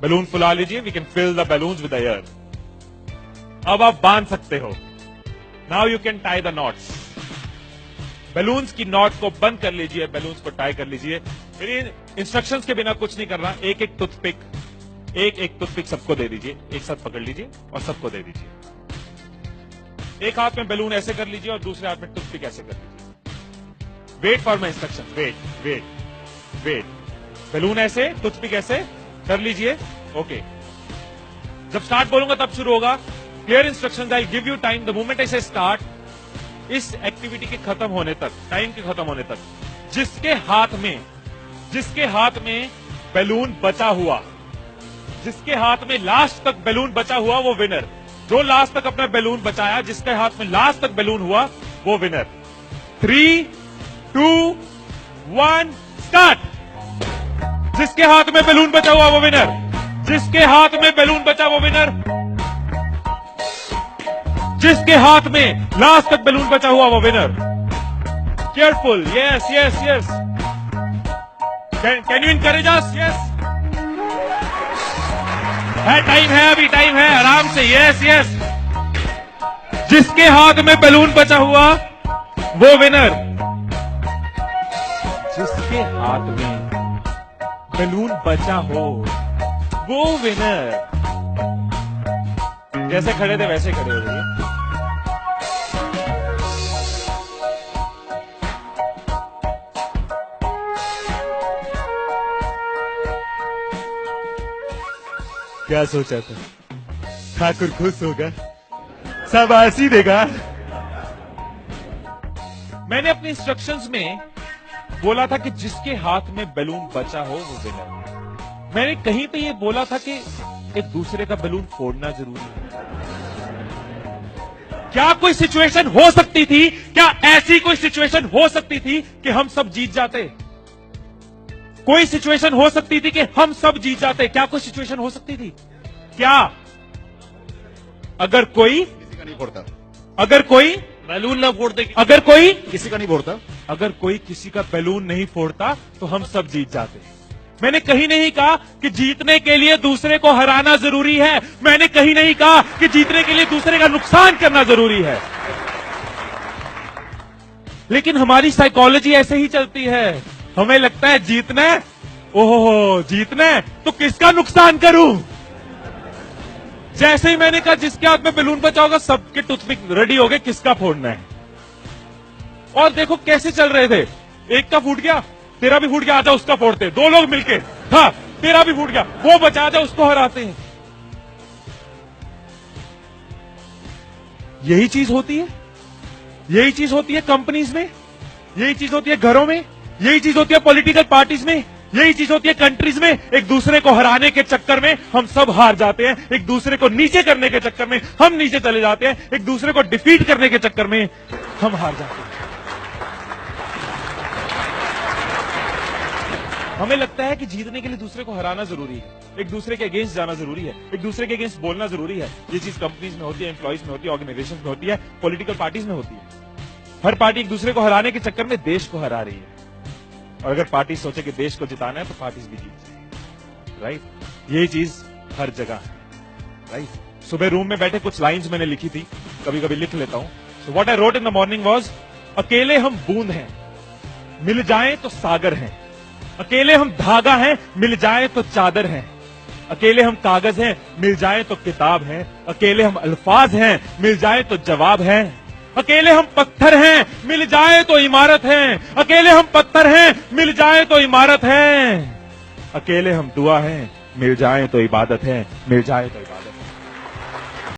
Balloon फुला लीजिए, we can fill the balloons with air. अब आप बांध सकते हो। Now you can tie the knots. Balloons की नॉट को बंद कर लीजिए, बैलून्स को टाई कर लीजिए। मेरी इंस्ट्रक्शंस के बिना कुछ नहीं करना। एक एक टूथपिक सबको दे दीजिए, एक साथ पकड़ लीजिए और सबको दे दीजिए। एक हाथ में बैलून ऐसे कर लीजिए और दूसरे हाथ में टूथपिक ऐसे कर लीजिए। Wait for my instruction, wait. Balloon ऐसे, टूथपिक ऐसे कर लीजिए। ओके, जब स्टार्ट बोलूंगा तब शुरू होगा। Clear instructions, I give you time. The moment I से स्टार्ट, इस एक्टिविटी के खत्म होने तक, टाइम के खत्म होने तक, जिसके हाथ में बैलून बचा हुआ, जिसके हाथ में लास्ट तक बैलून बचा हुआ, वो विनर। जो लास्ट तक अपना बैलून बचाया, जिसके हाथ में लास्ट तक बैलून हुआ, वो विनर। 3, 2, 1 स्टार्ट। जिसके हाथ में बैलून बचा हुआ वो विनर, जिसके हाथ में बैलून बचा वो विनर, जिसके हाथ में लास्ट तक बैलून बचा हुआ वो winner. Careful, yes. Can you encourage us? Yes, time है, अभी टाइम है, आराम से। यस। जिसके हाथ में बैलून बचा हुआ वो विनर, जिसके हाथ में बैलून बचा हो वो विनर। जैसे खड़े थे वैसे खड़े हो जाइए। क्या सोचा था? ठाकुर खुश होगा, शाबाशी देगा। मैंने अपने इंस्ट्रक्शंस में बोला था कि जिसके हाथ में बैलून बचा हो वो विनर। मैंने कहीं पे ये बोला था कि एक दूसरे का बैलून फोड़ना जरूरी है। क्या कोई सिचुएशन हो सकती थी, क्या ऐसी कोई सिचुएशन हो सकती थी कि हम सब जीत जाते? कोई सिचुएशन हो सकती थी कि हम सब जीत जाते? क्या कोई सिचुएशन हो सकती थी? क्या? अगर कोई किसी का नहीं फोड़ता, अगर कोई बैलून ना फोड़ते, अगर कोई किसी का नहीं फोड़ता, अगर कोई किसी का बैलून नहीं फोड़ता तो हम सब जीत जाते। मैंने कहीं नहीं कहा कि जीतने के लिए दूसरे को हराना जरूरी है। मैंने कहीं नहीं कहा कि जीतने के लिए दूसरे का नुकसान करना जरूरी है। लेकिन हमारी साइकोलॉजी ऐसे ही चलती है। हमें लगता है जीतना है, ओहो जीतना है तो किसका नुकसान करूं। जैसे ही मैंने कहा जिसके हाथ में बैलून बचा होगा, सबके टूथपिक रेडी हो गए, किसका फोड़ना है। और देखो कैसे चल रहे थे। एक का फूट गया, तेरा भी फूट गया, आजा उसका फोड़ते। दो लोग मिलके, हाँ तेरा भी फूट गया, वो बचा, आजा उसको हराते हैं। यही चीज होती है, यही चीज होती है कंपनीज में, यही चीज होती है घरों में, यही चीज होती है पॉलिटिकल पार्टीज में, यही चीज होती है कंट्रीज में। एक दूसरे को हराने के चक्कर में हम सब हार जाते हैं। एक दूसरे को नीचे करने के चक्कर में हम नीचे चले जाते हैं। एक दूसरे को डिफीट करने के चक्कर में हम हार जाते हैं। हमें लगता है कि जीतने के लिए दूसरे को हराना जरूरी है, एक दूसरे के अगेंस्ट जाना जरूरी है, एक दूसरे के अगेंस्ट बोलना जरूरी है। ये चीज कंपनीज में होती है, एम्प्लॉइज में होती है, ऑर्गेनाइजेशन में होती है, पॉलिटिकल पार्टीज में होती है। हर पार्टी एक दूसरे को हराने के चक्कर में देश को हरा रही है। और अगर पार्टी सोचे कि देश को जिताना है तो पार्टीज भी जीत जाएगी। राइट, यही चीज हर जगह है। राइट, सुबह रूम में बैठे कुछ लाइंस मैंने लिखी थी, कभी कभी लिख लेता हूं। So what I wrote in the morning was, अकेले हम बूंद हैं, मिल जाएं तो सागर हैं। अकेले हम धागा हैं, मिल जाएं तो चादर हैं। अकेले हम कागज हैं, मिल जाएं तो किताब हैं। अकेले हम अल्फाज हैं, मिल जाएं तो जवाब हैं। अकेले हम पत्थर हैं, मिल जाए तो इमारत है। अकेले हम पत्थर हैं, मिल जाए तो इमारत है। अकेले हम दुआ हैं, मिल जाए तो इबादत है, मिल जाए तो इबादत है।